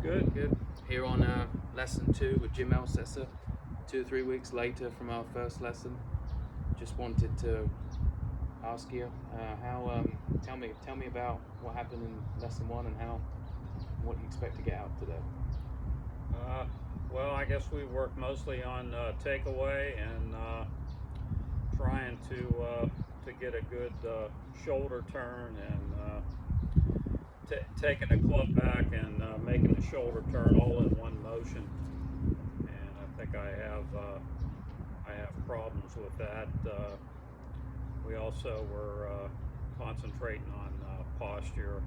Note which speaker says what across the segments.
Speaker 1: Good. Here on lesson 2 with Jim Elsesser, 2 or 3 weeks later from our first lesson. Just wanted to ask you how. Tell me about what happened in lesson 1 and what you expect to get out today.
Speaker 2: Well, I guess we worked mostly on takeaway and trying to get a good shoulder turn and taking the club back and making the shoulder turn all in one motion. And I think I have problems with that. We also were concentrating on posture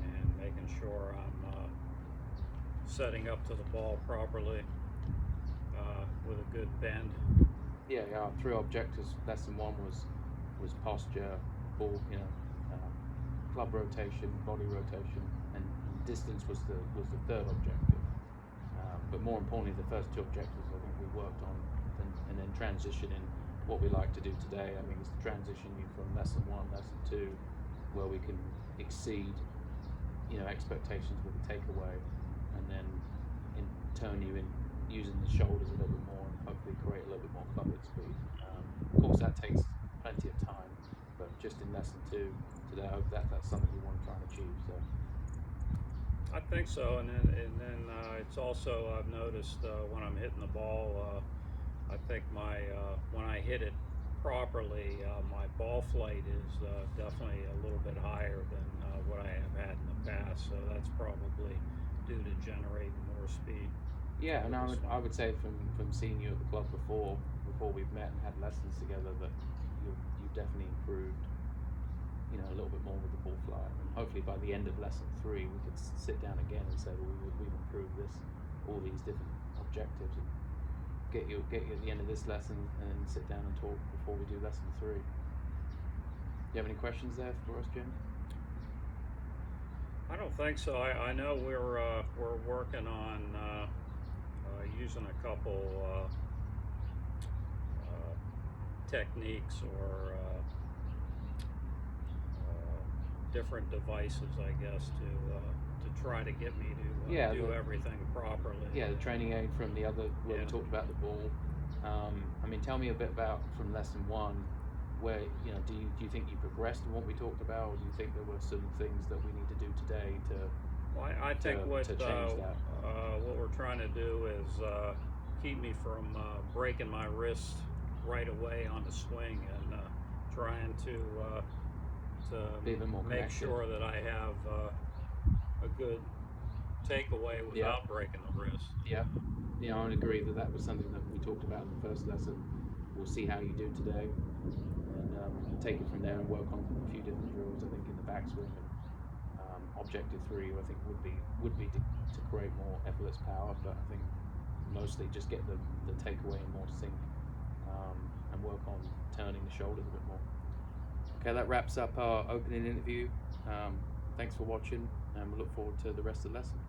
Speaker 2: and making sure I'm setting up to the ball properly with a good bend.
Speaker 1: Yeah, our 3 objectives. Lesson 1 was posture, ball, club rotation, body rotation, and distance was the 3rd objective. But more importantly, the first 2 objectives I think we worked on, and then transitioning what we like to do today. I mean, it's transitioning from lesson 1, lesson 2, where we can exceed, expectations with the takeaway, and then in turn you in using the shoulders a little bit more and hopefully create a little bit more club head speed. Of course, that takes plenty of time, but just in lesson 2 today, I hope that's something you want to try and achieve. So
Speaker 2: I think so, and then it's also I've noticed when I'm hitting the ball, I think my when I hit it properly, my ball flight is definitely a little bit higher than what I have had in the past. So that's probably due to generating more speed.
Speaker 1: yeah, and I would say from seeing you at the club before we've met and had lessons together that you've definitely improved. A little bit more with the ball flight, and hopefully by the end of lesson 3 we could sit down again and say, well, we've improved all these different objectives, and get you at the end of this lesson and sit down and talk before we do lesson 3. Do you have any questions there for us, Jim?
Speaker 2: I don't think so. I know we're working on using a couple techniques or different devices, I guess, to try to get me to do everything properly.
Speaker 1: Yeah, the training aid from the other where we talked about the ball. Tell me a bit about from lesson 1. Where do you think you progressed in what we talked about, or do you think there were some things that we need to do today
Speaker 2: I think
Speaker 1: to change that?
Speaker 2: What we're trying to do is keep me from breaking my wrist right away on the swing, and trying to
Speaker 1: be a bit more
Speaker 2: make sure that I have a good takeaway without breaking the wrist.
Speaker 1: Yeah, I would agree that was something that we talked about in the first lesson. We'll see how you do today, and take it from there and work on a few different drills. I think in the backswing, and objective 3, I think would be to create more effortless power, but I think mostly just get the takeaway in more sync, and work on turning the shoulders a bit more. Okay, that wraps up our opening interview. Thanks for watching, and we look forward to the rest of the lesson.